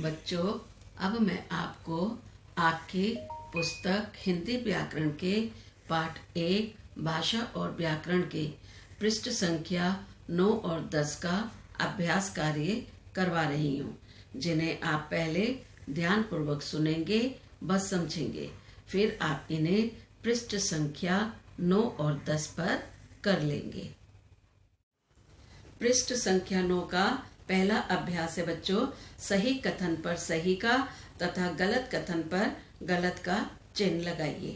बच्चों, अब मैं आपको आपकी पुस्तक हिंदी व्याकरण के पाठ 1 भाषा और व्याकरण के पृष्ठ संख्या 9 और 10 का अभ्यास कार्य करवा रही हूँ, जिन्हें आप पहले ध्यान पूर्वक सुनेंगे, बस समझेंगे, फिर आप इन्हें पृष्ठ संख्या 9 और 10 पर कर लेंगे। पृष्ठ संख्या 9 का पहला अभ्यास है बच्चों, सही कथन पर सही का तथा गलत कथन पर गलत का चिन्ह लगाइए।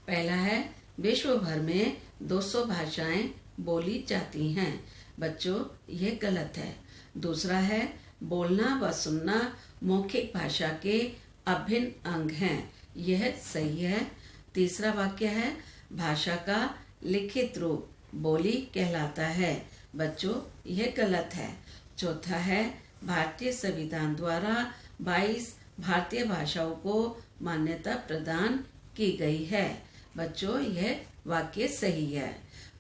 पहला है, विश्व भर में 200 भाषाएं बोली जाती हैं। बच्चों, यह गलत है। दूसरा है, बोलना व सुनना मौखिक भाषा के अभिन्न अंग हैं। यह सही है। तीसरा वाक्य है, भाषा का लिखित रूप बोली कहलाता है। बच्चों, यह गलत है। चौथा है, भारतीय संविधान द्वारा 22 भारतीय भाषाओं को मान्यता प्रदान की गई है। बच्चों, यह वाक्य सही है।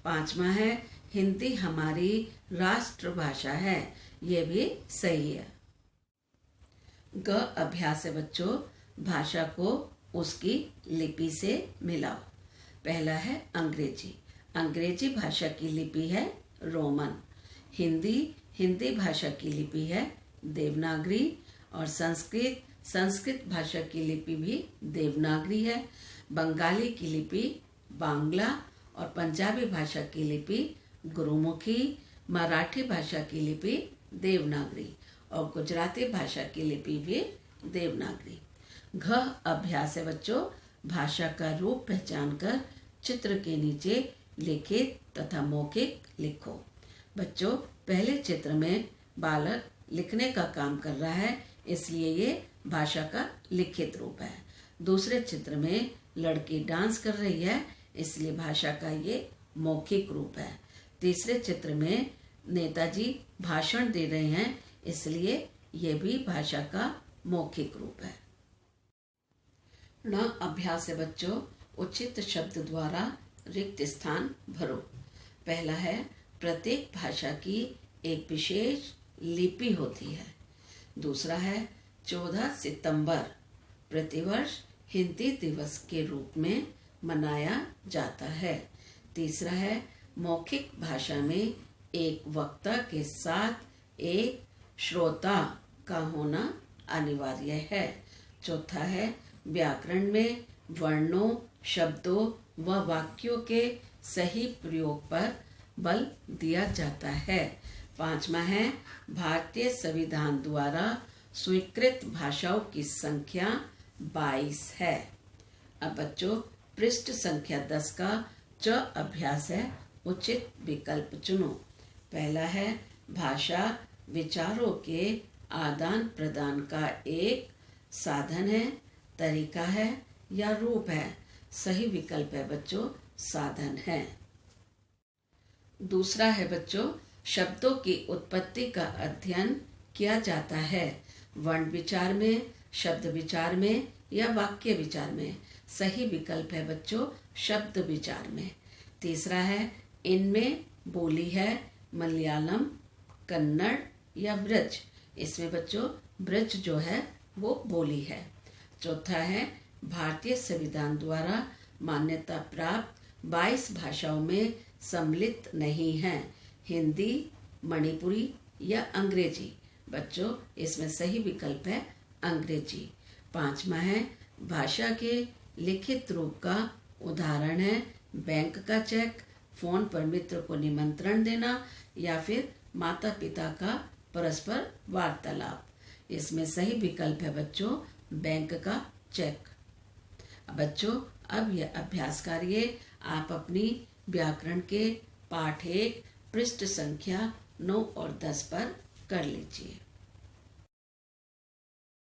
पांचवा है, हिंदी हमारी राष्ट्रभाषा है। यह भी सही है। ग अभ्यास है बच्चों, भाषा को उसकी लिपि से मिलाओ। पहला है अंग्रेजी। अंग्रेजी भाषा की लिपि है रोमन। हिंदी भाषा की लिपि है देवनागरी। और संस्कृत भाषा की लिपि भी देवनागरी है। बंगाली की लिपि बांग्ला और पंजाबी भाषा की लिपि गुरुमुखी। मराठी भाषा की लिपि देवनागरी और गुजराती भाषा की लिपि भी देवनागरी। घ अभ्यास है बच्चों, भाषा का रूप पहचान कर चित्र के नीचे लिखित तथा मौखिक लिखो। बच्चों, पहले चित्र में बालक लिखने का काम कर रहा है, इसलिए ये भाषा का लिखित रूप है। दूसरे चित्र में लड़की डांस कर रही है, इसलिए भाषा का ये मौखिक रूप है। तीसरे चित्र में नेताजी भाषण दे रहे हैं, इसलिए ये भी भाषा का मौखिक रूप है। ण अभ्यास है बच्चों, उचित शब्द द्वारा रिक्त स्थान भरो। पहला है, प्रत्येक भाषा की एक विशेष लिपि होती है। दूसरा है, 14 सितंबर प्रतिवर्ष हिंदी दिवस के रूप में मनाया जाता है। तीसरा है, मौखिक भाषा में एक वक्ता के साथ एक श्रोता का होना अनिवार्य है। चौथा है, व्याकरण में वर्णों, शब्दों व वाक्यों के सही प्रयोग पर बल दिया जाता है। पांचवा है, भारतीय संविधान द्वारा स्वीकृत भाषाओं की संख्या 22 है। अब बच्चों, पृष्ठ संख्या 10 का च अभ्यास है, उचित विकल्प चुनो। पहला है, भाषा विचारों के आदान प्रदान का एक साधन है, तरीका है या रूप है। सही विकल्प है बच्चों, साधन है। दूसरा है बच्चों, शब्दों की उत्पत्ति का अध्ययन किया जाता है, वर्ण विचार में, शब्द विचार में या वाक्य विचार में। सही विकल्प है बच्चों, शब्द विचार में। तीसरा है, इनमें बोली है मलयालम, कन्नड़ या ब्रज। इसमें बच्चों ब्रज जो है वो बोली है। चौथा है, भारतीय संविधान द्वारा मान्यता प्राप्त 22 भाषाओं में सम्मिलित नहीं है, हिंदी, मणिपुरी या अंग्रेजी। बच्चों, इसमें सही विकल्प है अंग्रेजी। पांचवा है, भाषा के लिखित रूप का उदाहरण है बैंक का चेक, फोन पर मित्र को निमंत्रण देना या फिर माता पिता का परस्पर वार्तालाप। इसमें सही विकल्प है बच्चों, बैंक का चेक। बच्चों, अब यह अभ्यास कार्य आप अपनी व्याकरण के पाठ 1 पृष्ठ संख्या 9 और 10 पर कर लीजिए।